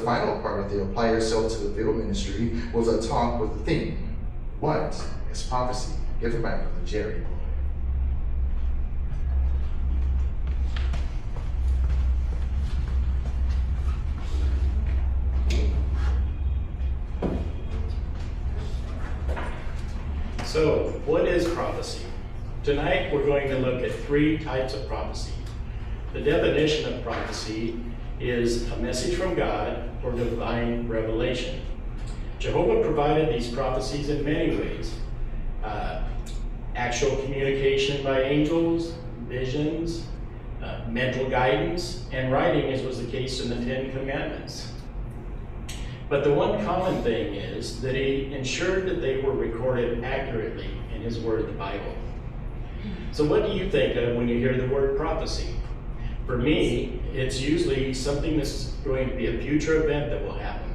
final part of the Apply Yourself to the Field ministry was a talk with the theme, what is prophecy? Give it back to Jerry. So, what is prophecy? Tonight we're going to look at three types of prophecy. The definition of prophecy is a message from God or divine revelation. Jehovah provided these prophecies in many ways. Actual communication by angels, visions, mental guidance, and writing, as was the case in the Ten Commandments. But the one common thing is that he ensured that they were recorded accurately in his word, the Bible. So what do you think of when you hear the word prophecy? For me, it's usually something that's going to be a future event that will happen.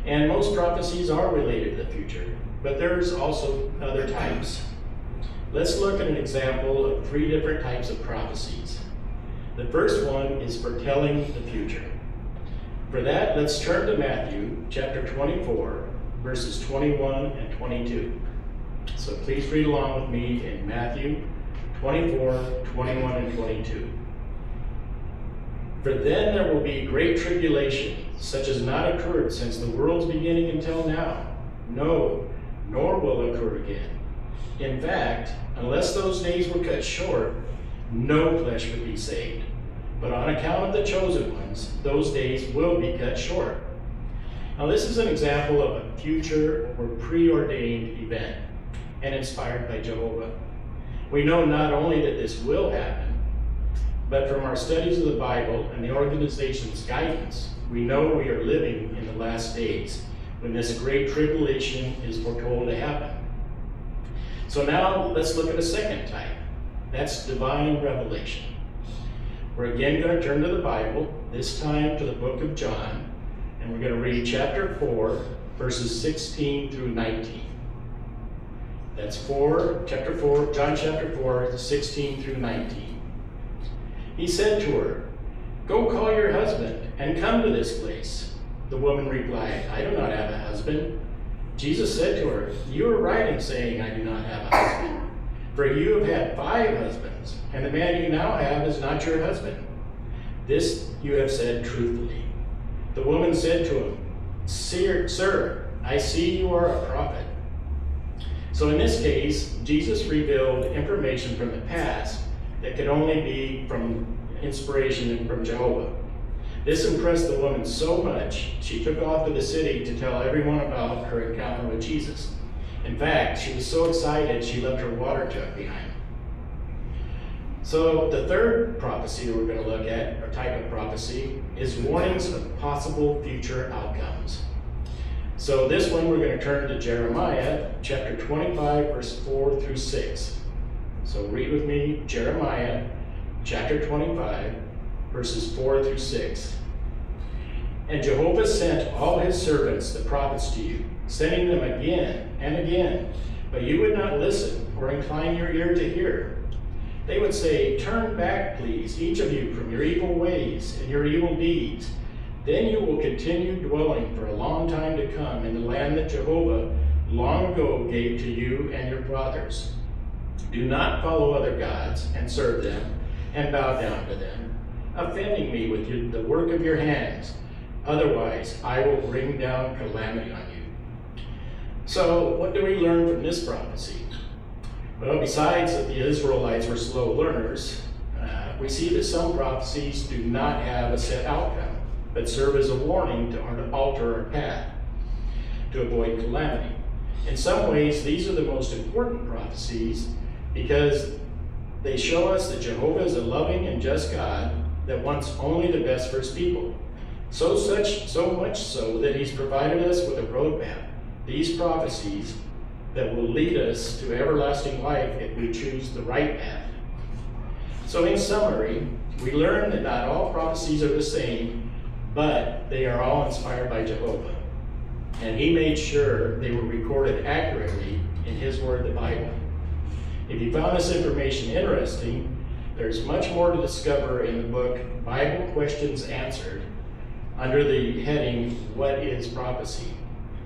And most prophecies are related to the future, but there's also other types. Let's look at an example of three different types of prophecies. The first one is foretelling the future. For that, let's turn to Matthew chapter 24, verses 21 and 22. So please read along with me in Matthew 24, 21 and 22. For then there will be great tribulation, such as not occurred since the world's beginning until now. No, nor will occur again. In fact, unless those days were cut short, no flesh would be saved. But on account of the chosen ones, those days will be cut short. Now this is an example of a future or preordained event and inspired by Jehovah. We know not only that this will happen, but from our studies of the Bible and the organization's guidance, we know we are living in the last days when this great tribulation is foretold to happen. So now let's look at a second type. That's divine revelation. We're again going to turn to the Bible, this time to the book of John, and we're going to read chapter 4, verses 16 through 19. That's John chapter 4, 16 through 19. He said to her, "Go call your husband and come to this place." The woman replied, "I do not have a husband." Jesus said to her, "You are right in saying, 'I do not have a husband.' For you have had 5 husbands, and the man you now have is not your husband. This you have said truthfully." The woman said to him, "Sir, I see you are a prophet." So in this case, Jesus revealed information from the past that could only be from inspiration from Jehovah. This impressed the woman so much, she took off to the city to tell everyone about her encounter with Jesus. In fact, she was so excited she left her water jug behind. So the third prophecy that we're going to look at, or type of prophecy, is warnings of possible future outcomes. So this one we're going to turn to Jeremiah chapter 25, verse 4 through 6. So read with me Jeremiah chapter 25, verses 4 through 6. "And Jehovah sent all his servants, the prophets, to you, sending them again and again, but you would not listen or incline your ear to hear. They would say, 'Turn back, please, each of you, from your evil ways and your evil deeds. Then you will continue dwelling for a long time to come in the land that Jehovah long ago gave to you and your fathers. Do not follow other gods and serve them and bow down to them, offending me with the work of your hands. Otherwise, I will bring down calamity on you.'" So what do we learn from this prophecy? Well, besides that the Israelites were slow learners, we see that some prophecies do not have a set outcome, but serve as a warning to alter our path to avoid calamity. In some ways, these are the most important prophecies because they show us that Jehovah is a loving and just God that wants only the best for his people. So much so that he's provided us with a roadmap, these prophecies that will lead us to everlasting life if we choose the right path. So in summary, we learn that not all prophecies are the same, but they are all inspired by Jehovah. And he made sure they were recorded accurately in his word, the Bible. If you found this information interesting, there's much more to discover in the book Bible Questions Answered, under the heading, What is Prophecy?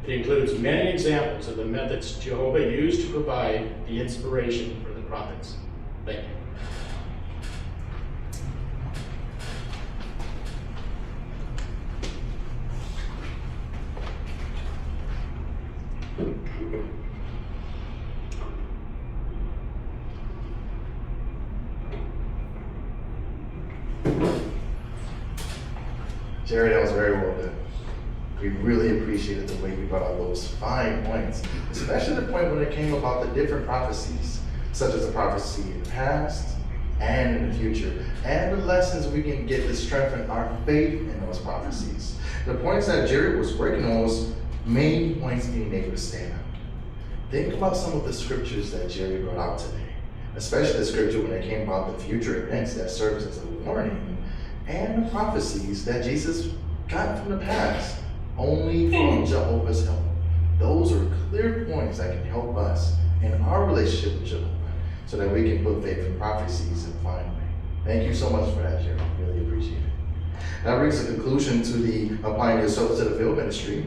It includes many examples of the methods Jehovah used to provide the inspiration for the prophets. Thank you. Jerry, that was very well done. We really appreciated the way you brought out those fine points, especially the point when it came about the different prophecies, such as the prophecy in the past and in the future, and the lessons we can get to strengthen our faith in those prophecies. The points that Jerry was working on was main points being able to stand out. Think about some of the scriptures that Jerry brought out today, especially the scripture when it came about the future events that serves as a warning, and the prophecies that Jesus got from the past, only from Jehovah's help. Those are clear points that can help us in our relationship with Jehovah so that we can put faith in prophecies in a fine way. Thank you so much for that, Jerry. Really appreciate it. That brings a conclusion to the Applying Yourself to the Field ministry.